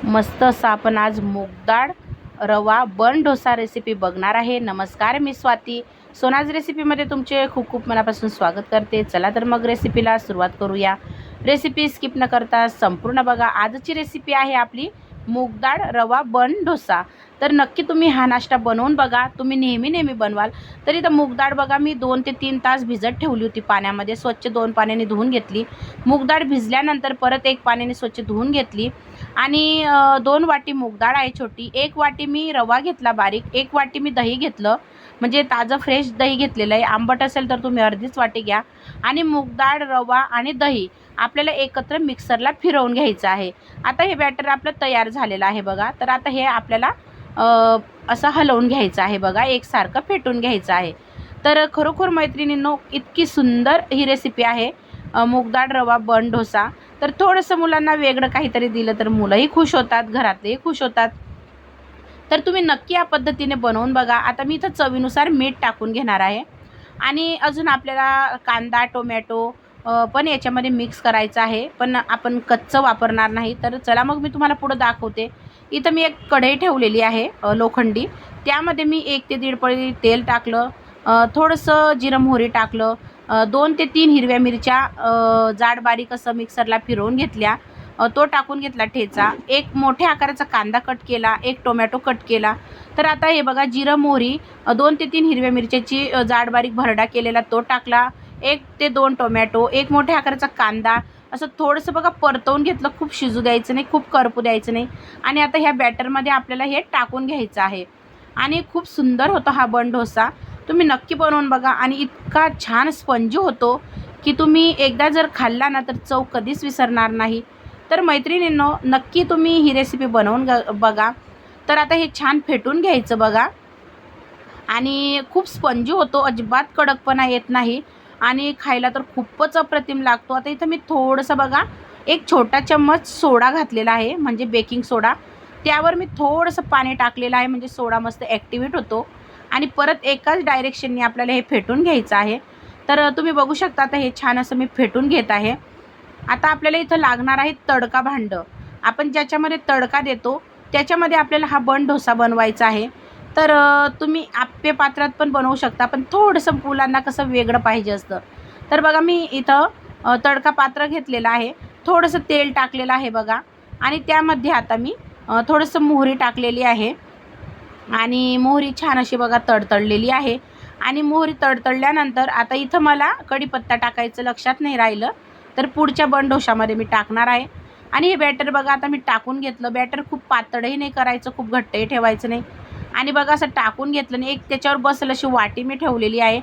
मस्त असा आपण आज मूगडाळ रवा बन डोसा रेसिपी बघणार आहे। नमस्कार, मी स्वाती सोनाज रेसिपीमध्ये तुमचे खूप खूप मनापासून स्वागत करते। चला तर मग रेसिपीला सुरुवात करूया। रेसिपी स्किप न करता संपूर्ण बघा। आजची रेसिपी आहे आपली मूगडाळ रवा बन डोसा। तर नक्की तुम्ही हा नाश्ता बनवून बघा। तुम्ही नेहमी बनवाल तरी तर मूगडाळ बघा मी 2 ते 3 तास भिजत ठेवली होती पाण्यामध्ये। स्वच्छ 2 पाण्याने धुवून घेतली। मूगडाळ भिजल्यानंतर परत 1 पाण्याने स्वच्छ धुवून घेतली आणि 2 वाटी मूगडाळ आहे छोटी, 1 वाटी मी रवा घेतला बारीक, 1 वाटी मी दही घेतलं, म्हणजे ताजं फ्रेश दही घेतलेलं आहे। आंबट असेल तर तुम्ही अर्धीच वाटी घ्या। आणि मूगडाळ रवा आणि दही आपल्याला एकत्र मिक्सरला फिरवून घ्यायचं आहे। आता हे बॅटर आपलं तयार झालेलं आहे बघा। तर आता हे आपल्याला असं हलवून घ्यायचं आहे बघा, एकसारखं फेटून घ्यायचं आहे। तर खरोखर मैत्रिणींनो, इतकी सुंदर ही रेसिपी आहे मूगडाळ रवा बन डोसा। तर थोडंसं मुलांना वेगळं काहीतरी दिलं तर मुलंही खुश होतात, घरातलेही खुश होतात। तर तुम्ही नक्की या पद्धतीने बनवून बघा। आता मी इथं चवीनुसार मीठ टाकून घेणार आहे आणि अजून आपल्याला कांदा टोमॅटो पण याच्यामध्ये मिक्स करायचं आहे, पण आपण कच्चं वापरणार नाही। तर चला मग मी तुम्हाला पुढं दाखवते। इथं मी एक कढई ठेवलेली आहे लोखंडी, त्यामध्ये मी 1 ते 1.5 पळी तेल टाकलं, थोडंसं जिरं मोहरी टाकलं, 2 ते 3 हिरव्या मिरच्या जाड बारीक असं मिक्सरला फिरवून घेतल्या, तो टाकून घेतला ठेचा, 1 मोठ्या आकाराचा कांदा कट केला, 1 टोमॅटो कट केला। तर आता हे बघा जिरं मोहरी, 2 ते 3 हिरव्या मिरच्याची जाड बारीक भरडा केलेला तो टाकला, 1 ते 2 टोमॅटो, 1 मोठ्या आकाराचा कांदा, असं थोडंसं बघा परतवून घेतलं। खूप शिजू द्यायचं नाही, खूप करपू द्यायचं नाही। आणि आता ह्या बॅटरमध्ये आपल्याला हे टाकून घ्यायचं आहे आणि खूप सुंदर होतो हा बन डोसा। तुम्ही नक्की बनवून बघा आणि इतका छान स्पंजी होतो की तुम्ही एकदा जर खाल्ला ना तर चव कधीच विसरणार नाही। तर मैत्रिणींनो, नक्की तुम्ही ही रेसिपी बनवून बघा। तर आता हे छान फेटून घ्यायचं बघा आणि खूप स्पंजी होतो, अजिबात कडकपणा येत नाही आणि खायला तर खूपच अप्रतिम लागतो। आता इथं मी थोडंसं बघा 1 छोटा चम्मच सोडा घातलेला आहे, म्हणजे बेकिंग सोडा। त्यावर मी थोडंसं पाणी टाकलेलं आहे, म्हणजे सोडा मस्त ॲक्टिवेट होतो आणि परत एकाच डायरेक्शनने आपल्याला हे फेटून घ्यायचं आहे। तर तुम्ही बघू शकता आता हे छान असं मी फेटून घेत आहे। आता आपल्याला इथं लागणार आहे तडका भांडं। आपण ज्याच्यामध्ये तडका देतो त्याच्यामध्ये आपल्याला हा बन डोसा बनवायचा आहे। तर तुम्ही आप्पे पात्रात पण बनवू शकता, पण थोडंसं मुलांना कसं वेगळं पाहिजे असतं। तर बघा मी इथं तडका पात्र घेतलेलं आहे, थोडंसं तेल टाकलेलं आहे बघा आणि त्यामध्ये आता मी थोडंसं मोहरी टाकलेली आहे आणि मोहरी छान अशी बघा तडतडलेली आहे। आणि मोहरी तडतडल्यानंतर आता इथं मला कढीपत्ता टाकायचं लक्षात नाही राहिलं, तर पुढच्या बन डोशामध्ये मी टाकणार आहे। आणि हे बॅटर बघा आता मी टाकून घेतलं। बॅटर खूप पातळही नाही करायचं, खूप घट्टही ठेवायचं नाही। आणि बघा असं टाकून घेतलं आणि एक त्याच्यावर बसेल अशी वाटी मी ठेवलेली आहे।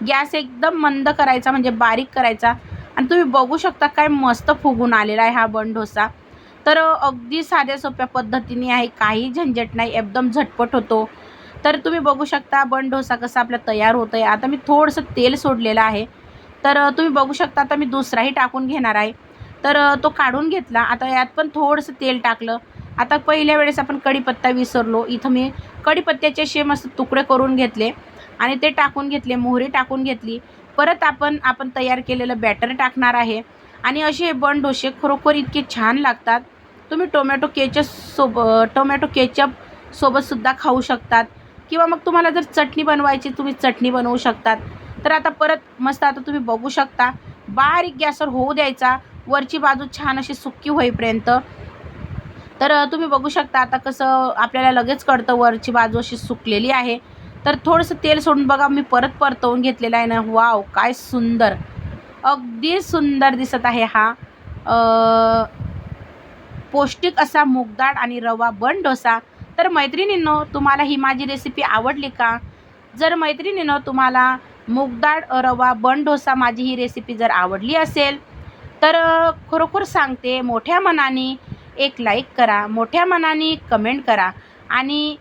गॅस एकदम मंद करायचा, म्हणजे बारीक करायचा। आणि तुम्ही बघू शकता काय मस्त फुगून आलेला आहे हा बन डोसा। तर अगदी साध्या सोप्या पद्धतीने आहे, काही झंझट नाही, एकदम झटपट होतो। तर तुम्ही बघू शकता बन डोसा कसा आपला तयार होत आहे। आता मी थोडंसं तेल सोडलेलं आहे, तर तुम्ही बघू शकता आता मी दुसराही टाकून घेणार आहे। तर तो काढून घेतला, आता यात पण थोडंसं तेल टाकलं। आता पहिल्या वेळेस आपण कढीपत्ता विसरलो, इथं मी कढीपत्त्याचे असे मस्त तुकडे करून घेतले आणि ते टाकून घेतले, मोहरी टाकून घेतली। परत आपण तयार केलेलं बॅटर टाकणार आहे आणि असे हे बन डोसे खरोखर इतके छान लागतात। तुम्ही टोमॅटो केचप सोबतसुद्धा खाऊ शकतात, किंवा मग तुम्हाला जर चटणी बनवायची तुम्ही चटणी बनवू शकतात। तर आता परत मस्त आता तुम्ही बघू शकता बारीक गॅसवर होऊ द्यायचा, वरची बाजू छान अशी सुक्की होईपर्यंत। तर तुम्ही बघू शकता आता कसं आपल्याला लगेच कळतं वरची बाजू अशी सुकलेली आहे। तर थोडंसं तेल सोडून बघा मी परत परतवून घेतलेलं आहे ना, वाव काय सुंदर, अगदी सुंदर दिसत आहे हा पौष्टिक असा मूगडाळ आणि रवा बन डोसा। तर मैत्रिणींनो, तुम्हाला ही माझी रेसिपी आवडली का? जर मैत्रिणींनो तुम्हाला मूगडाळ रवा बन डोसा माझी ही रेसिपी जर आवडली असेल तर खरोखर सांगते मोठ्या मनाने एक लाईक करा, मोठ्या मनाने कमेंट करा आणि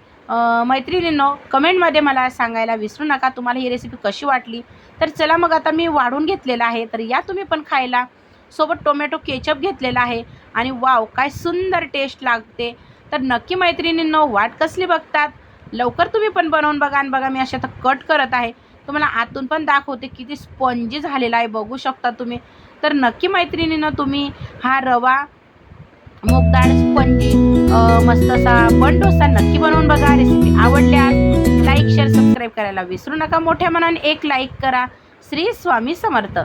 मैत्रिणींनो कमेंटमध्ये मला सांगायला विसरू नका तुम्हाला ही रेसिपी कशी वाटली। तर चला मग आता मी वाढून घेतलेलं आहे, तर या तुम्ही पण खायला। सोबत टोमॅटो केचप घेतलेला आहे आणि वाव काय सुंदर टेस्ट लागते। तर नक्की मैत्रिणींनो वाट कसली बघतात, लवकर तुम्ही पण बनवून बघा। आणि बघा मी अशा आता कट करत आहे, तुम्हाला आतून पण दाखवते किती स्पंजी झालेला आहे, बघू शकता तुम्ही। तर नक्की मैत्रिणींनो तुम्ही हा रवा मूग स्पंजी मस्त असा बन डोसा नक्की बनवून बघा. रेसिपी आवडल्यास लाईक शेअर सबस्क्राईब करायला विसरू नका. मोठ्या मनाने एक लाईक करा. श्री स्वामी समर्थ.